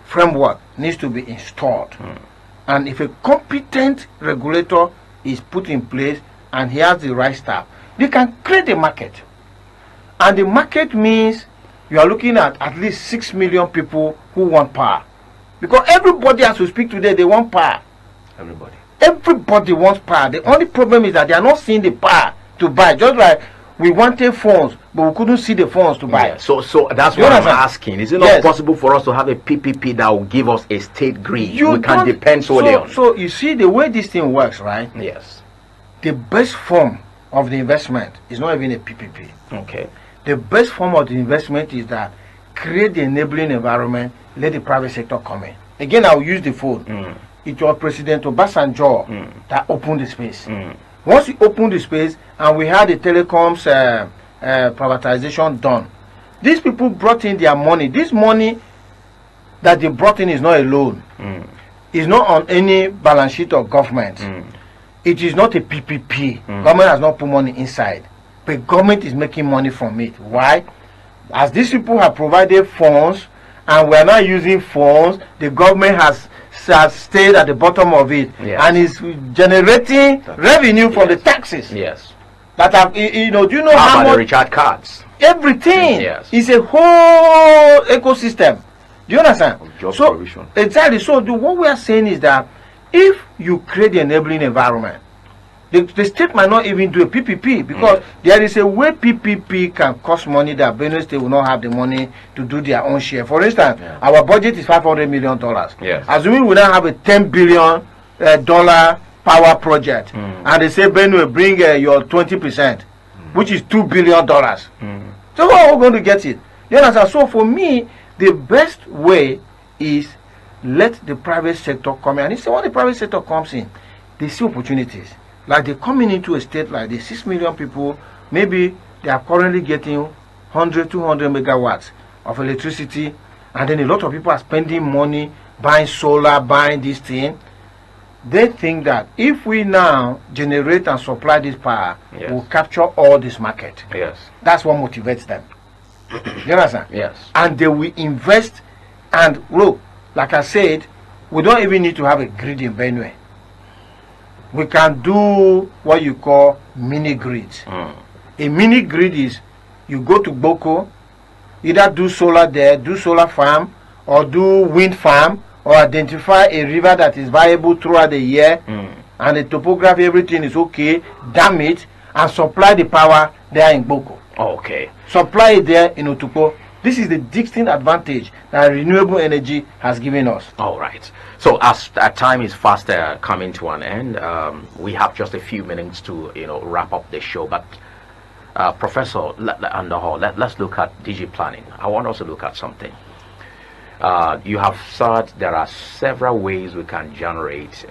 framework needs to be installed. And if a competent regulator is put in place and he has the right staff, they can create a market. And the market means you are looking at least 6 million people who want power. Because everybody, as we speak today, they want power. Everybody wants power. The only problem is that they are not seeing the power to buy. Just like we wanted phones, but we couldn't see the phones to buy. So that's what I'm asking. Is it not possible for us to have a PPP that will give us a state grid? We can depend solely on. So you see the way this thing works, right? Yes. The best form of the investment is not even a PPP. Okay. The best form of the investment is that create the enabling environment, let the private sector come in. Again, I will use the phone. It was President Obasanjo that opened the space. Once we opened the space and we had the telecoms privatization done, these people brought in their money. This money that they brought in is not a loan. It's not on any balance sheet of government. It is not a PPP. Government has not put money inside. But government is making money from it. Why? As these people have provided funds and we are not using funds, the government has stayed at the bottom of it and is generating revenue from the taxes. Yes. That have, do you know how much? The recharge cards. Everything. Yes. It's a whole ecosystem. Do you understand? Job provision. Exactly. So what we are saying is that if you create the enabling environment, the state might not even do a PPP because there is a way PPP can cost money that Benue State will not have the money to do their own share. For instance, our budget is $500 million. Yes. Assuming we now have a $10 billion power project, and they say Benue bring your 20%, which is $2 billion. So how are we going to get it? You understand? So for me, the best way is let the private sector come in. And if when the private sector comes in, they see opportunities. Like they're coming into a state like the 6 million people, maybe they are currently getting 100, 200 megawatts of electricity, and then a lot of people are spending money buying solar, buying this thing. They think that if we now generate and supply this power, we'll capture all this market. Yes. That's what motivates them. You understand? Yes. And they will invest. And look, like I said, we don't even need to have a grid in Benue. We can do what you call mini grids. A mini grid is you go to Boko, either do solar there, do solar farm, or do wind farm, or identify a river that is viable throughout the year, and the topography, everything is okay, dam it, and supply the power there in Boko. Okay. Supply it there in Otupo. This is the distinct advantage that renewable energy has given us. All right. So as time is fast coming to an end, we have just a few minutes to wrap up the show. But Professor Underhaul, let's look at DG planning. I want us to look at something. You have said there are several ways we can generate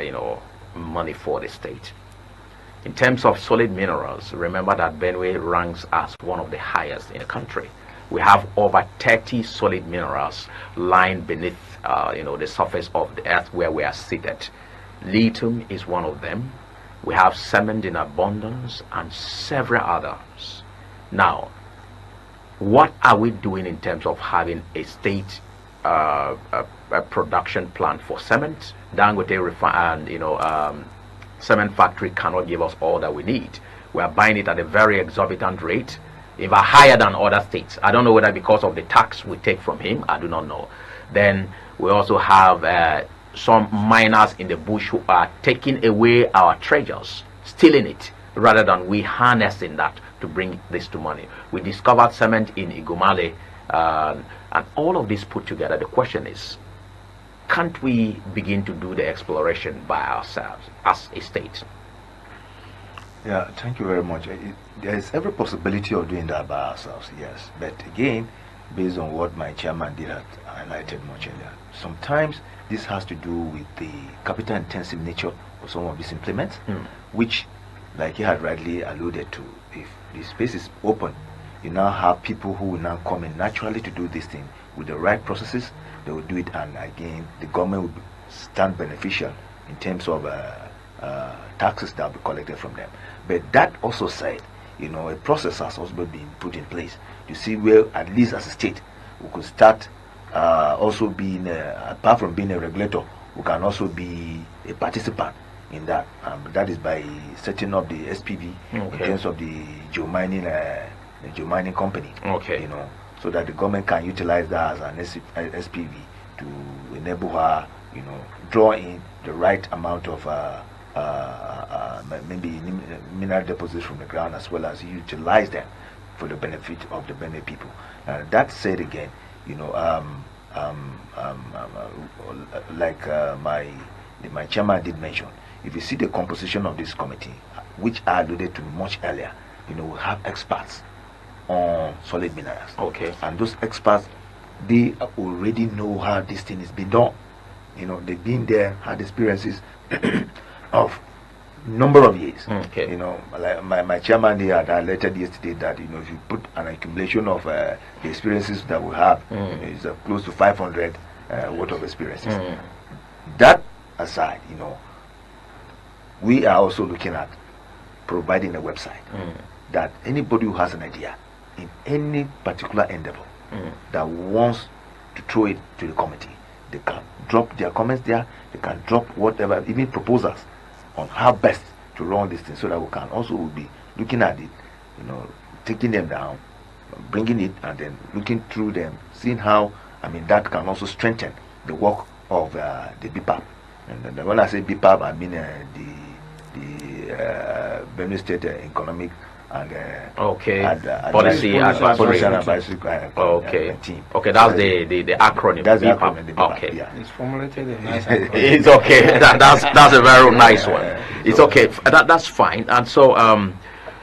money for the state. In terms of solid minerals, remember that Benue ranks as one of the highest in the country. We have over 30 solid minerals lying beneath the surface of the earth where we are seated. Lithium is one of them. We have cement in abundance and several others. Now, what are we doing in terms of having a state a production plant for cement? Dangote cement factory cannot give us all that we need. We are buying it at a very exorbitant rate, even higher than other states. I don't know whether because of the tax we take from him, I do not know. Then we also have some miners in the bush who are taking away our treasures, stealing it, rather than we harnessing that to bring this to money. We discovered cement in Igumale, and all of this put together. The question is, can't we begin to do the exploration by ourselves as a state? Yeah, thank you very much. There is every possibility of doing that by ourselves, yes. But again, based on what my chairman did highlighted much earlier, sometimes this has to do with the capital-intensive nature of some of these implements, which, like he had rightly alluded to, if the space is open, you now have people who will now come in naturally to do this thing with the right processes. They will do it, and again, the government will stand beneficial in terms of taxes that will be collected from them. But that also said, a process has also been put in place to see where, at least as a state, we could start also being, apart from being a regulator, we can also be a participant in that. That is by setting up the SPV in terms of the geomining company. So that the government can utilize that as an SPV to enable her, draw in the right amount of maybe mineral deposits from the ground, as well as utilize them for the benefit of the Benue people. That said, again, like my chairman did mention, if you see the composition of this committee, which I alluded to much earlier, we have experts on solid minerals. And those experts, they already know how this thing is being done. They've been there, had experiences of number of years. Like my chairman here had highlighted yesterday that if you put an accumulation of the experiences that we have, it's close to 500 worth of experiences. That aside, we are also looking at providing a website that anybody who has an idea in any particular endeavor that wants to throw it to the committee, they can drop their comments there. They can drop whatever, even proposals on how best to run this thing, so that we can also be looking at it, taking them down, bringing it, and then looking through them, seeing how, that can also strengthen the work of the BEPAT. And then when I say BEPAT, I mean the Benue State Economic and policy and advisory team. That's the acronym. That's the acronym. The BEPAT, Yeah. It's formulated in nice. It's okay. That's a very nice one. It's okay. That's fine. And so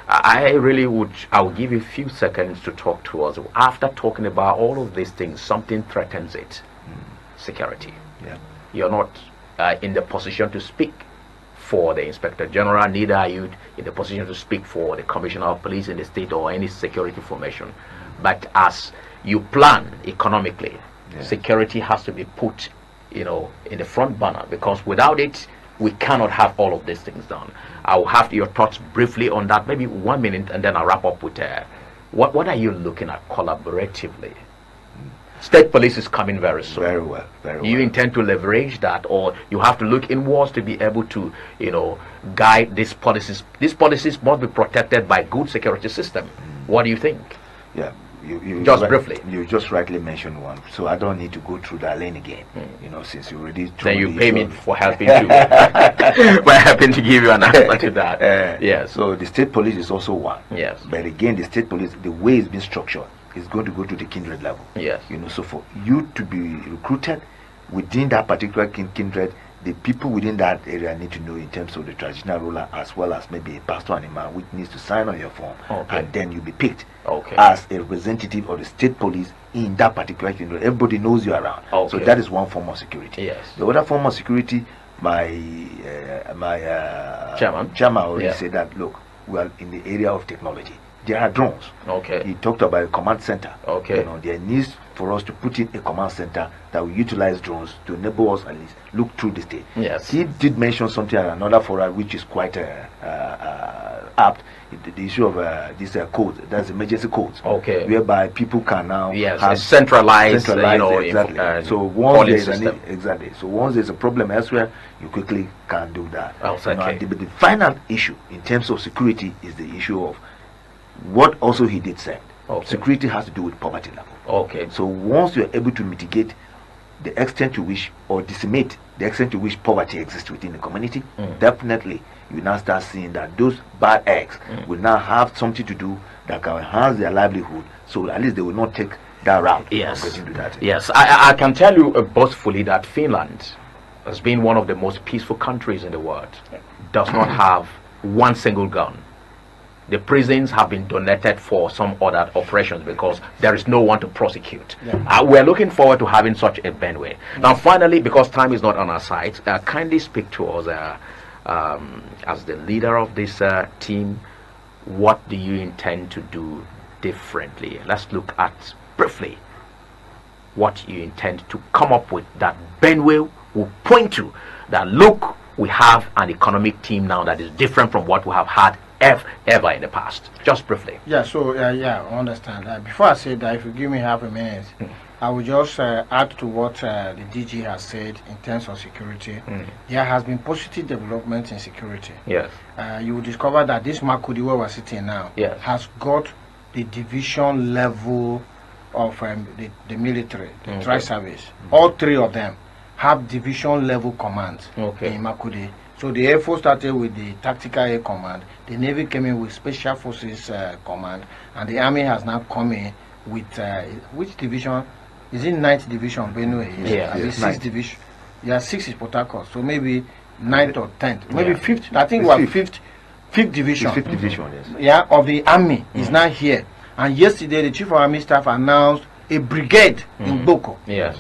I'll give you a few seconds to talk to us. After talking about all of these things, something threatens it. Security. Yeah. You're not in the position to speak for the Inspector General, neither are you in the position to speak for the Commissioner of Police in the state or any security formation. But as you plan economically, security has to be put, in the front burner, because without it, we cannot have all of these things done. I'll have your thoughts briefly on that, maybe 1 minute, and then I'll wrap up with what are you looking at collaboratively? State police is coming very soon. Very well. You intend to leverage that, or you have to look inwards to be able to, guide these policies? These policies must be protected by good security system. What do you think? Yeah, you just briefly. You just rightly mentioned one, so I don't need to go through that lane again. Since you already. Then you pay me for helping to, for helping to give you an answer to that. Yes. So the state police is also one. Yes. But again, the state police, the way it's been structured, is going to go to the kindred level. Yes. So for you to be recruited within that particular kindred, the people within that area need to know in terms of the traditional ruler, as well as maybe a pastor and a man, which needs to sign on your form, and then you'll be picked as a representative of the state police in that particular kindred. Everybody knows you around. So that is one form of security. Yes. The other form of security, chairman already Yeah. said that, look, we are in the area of technology. There are drones. Okay. He talked about a command center. Okay. There needs for us to put in a command center that will utilize drones to enable us at least look through the state. Yes. He did mention something at another forum which is quite apt. The issue of this code, that's emergency codes. Okay. Whereby people can now have a centralized exactly. So once there's system. exactly. So once there's a problem elsewhere, you quickly can do that. Okay. The final issue in terms of security is the issue of what also he did say. Okay. Security has to do with poverty level. Okay. So once you're able to mitigate the extent to which, or decimate the extent to which poverty exists within the community, definitely you now start seeing that those bad eggs will now have something to do that can enhance their livelihood. So at least they will not take that route. Yes. Of getting to that. Yes. I can tell you boastfully that Finland has been one of the most peaceful countries in the world. Does not have one single gun. The prisons have been donated for some other operations because there is no one to prosecute. Yeah. We're looking forward to having such a Benue. Now, finally, because time is not on our side, kindly speak to us as the leader of this team. What do you intend to do differently? Let's look at briefly what you intend to come up with that Benue will point to. That look, we have an economic team now that is different from what we have had ever in the past. Just briefly. Yeah, so I understand. Before I say that, if you give me half a minute, I will just add to what the DG has said in terms of security. There has been positive development in security. Yes. You will discover that this Makudi where we're sitting now has got the division level of the military, the tri-service. All three of them have division level commands in Makudi. So the Air Force started with the Tactical Air Command, the Navy came in with Special Forces Command, and the Army has now come in with which division? Is it 9th Division, Benue? Yeah, 6th Division. Yeah, 6 is Port Harcourt, so maybe 9th or 10th, maybe 5th. I think we are 5th Division. 5th Division, yes. Yeah, of the Army is now here. And yesterday, the Chief of Army Staff announced a brigade in Boko. Yes.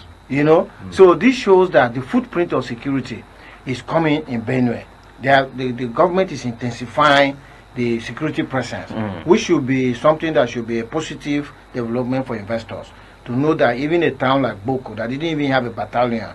So this shows that the footprint of security is coming in Benue. The government is intensifying the security presence, which should be something that should be a positive development for investors. To know that even a town like Boko, that didn't even have a battalion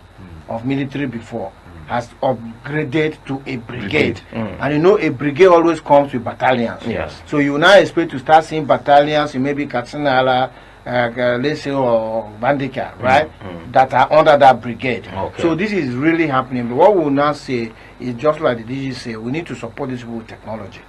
of military before, has upgraded to a brigade. And a brigade always comes with battalions. Yes. So you now expect to start seeing battalions in maybe Katsanala, let's say, or Bandika, right? That are under that brigade. Okay. So this is really happening. But what we will now say is just like the DG say, we need to support these people with technology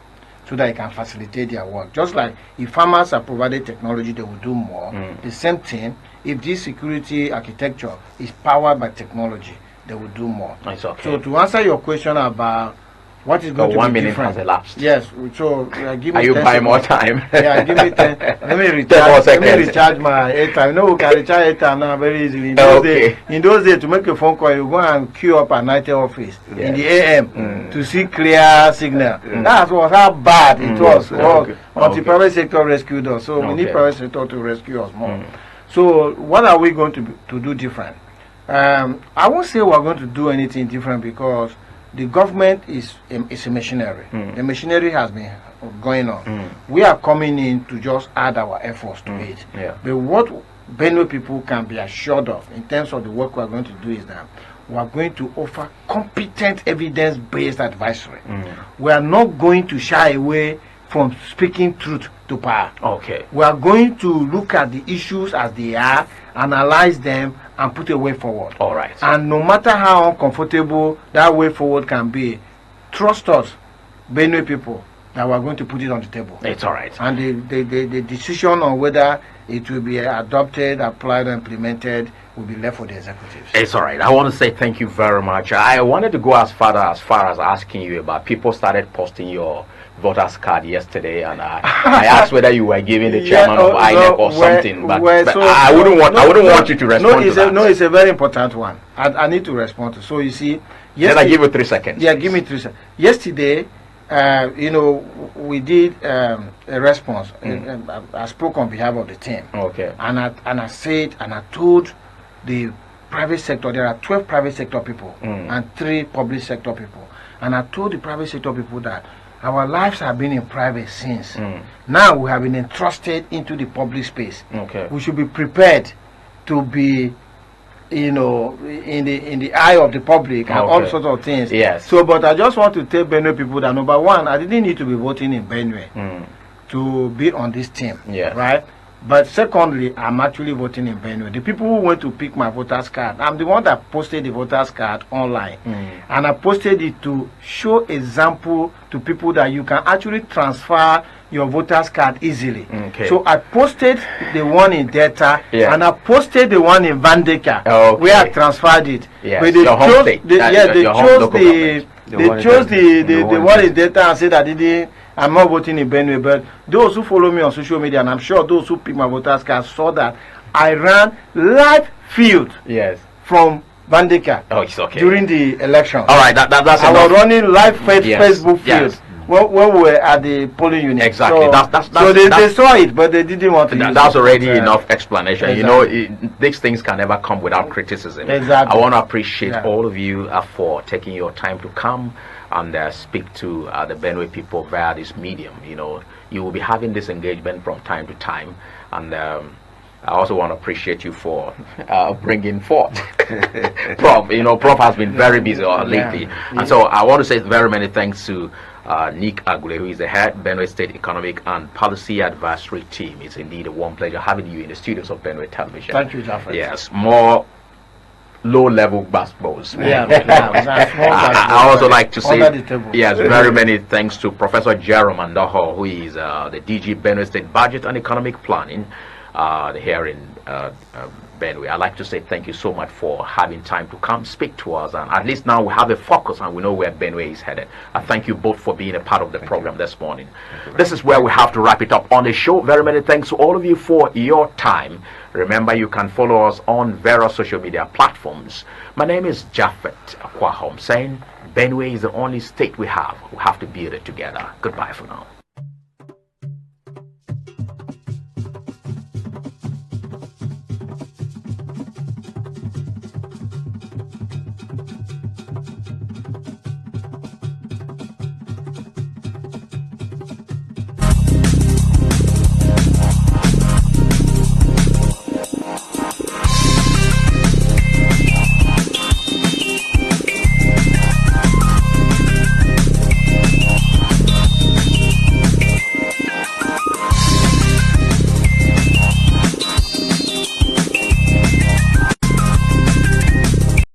so that it can facilitate their work. Just like if farmers are provided technology, they will do more. The same thing, if this security architecture is powered by technology, they will do more. It's okay. So to answer your question about what is going to be 1 minute different, has elapsed. yes. So give me. Are you 10 buying more seconds. time? Yeah, give me 10. Let me 10 more recharge. Let me seconds. recharge my airtime. We can recharge airtime now very easily. In those days, to make a phone call, you go and queue up at night office in the AM to see clear signal. That was how bad it was. Until private sector rescued us. So we need private sector to rescue us more. So what are we going to do different? I won't say we're going to do anything different because the government is a machinery. The machinery has been going on. We are coming in to just add our efforts to it. But what Benue people can be assured of in terms of the work we are going to do is that we are going to offer competent evidence-based advisory. We are not going to shy away from speaking truth to power. We are going to look at the issues as they are, analyze them, and put a way forward. All right. And no matter how uncomfortable that way forward can be, trust us, Benue people, that we are going to put it on the table. It's all right. And the decision on whether it will be adopted, applied, or implemented will be left for the executives. It's all right. I want to say thank you very much. I wanted to go as far as asking you about people started posting your voters card yesterday, and I asked whether you were giving the chairman of INEC or something, but I wouldn't want you to respond to that. No, it's a very important one. I need to respond to. So you see, then I give you 3 seconds. Yeah, give me 3 seconds. Yesterday, we did a response. I spoke on behalf of the team. Okay. And I said, and I told the private sector, there are 12 private sector people and 3 public sector people. And I told the private sector people that our lives have been in private since. Now we have been entrusted into the public space. Okay. We should be prepared to be, in the eye of the public and all sorts of things. Yes. So, but I just want to tell Benue people that number one, I didn't need to be voting in Benue to be on this team. Yes. Right? But secondly, I'm actually voting in Benue. The people who went to pick my voter's card, I'm the one that posted the voter's card online. And I posted it to show example to people that you can actually transfer your voter's card easily. Okay. So I posted the one in Delta and I posted the one in Vandeka where I transferred it. Yes. But they chose the one in Delta and said that I'm not voting in Benue. But those who follow me on social media, and I'm sure those who pick my voters card, saw that I ran live field from Vandeka during the election. All right, that's I was running live Facebook field. Yes. When we were at the polling unit. Exactly. So they saw it, but they didn't want to use that's it. already enough explanation. Exactly. These things can never come without criticism. Exactly. I want to appreciate all of you for taking your time to come and speak to the Benue people via this medium. You will be having this engagement from time to time, and I also want to appreciate you for bringing forth Prof. Prof has been very busy lately, and so I want to say very many thanks to Nick Agule, who is the head Benue State Economic and Policy Advisory Team. It's indeed a warm pleasure having you in the studios of Benue Television. Thank you, Jaffa. Yes, more low-level basketballs. I also like to say yes, very many thanks to Professor Jerome Andoho, who is the DG Benue State Budget and Economic Planning here in Benue. I'd like to say thank you so much for having time to come speak to us, and at least now we have a focus and we know where Benue is headed. I thank you both for being a part of the program this morning. This is where we have to wrap it up on the show. Very many thanks to all of you for your time. Remember, you can follow us on various social media platforms. My name is Japhet Akwahom, saying Benue is the only state we have. We have to build it together. Goodbye for now.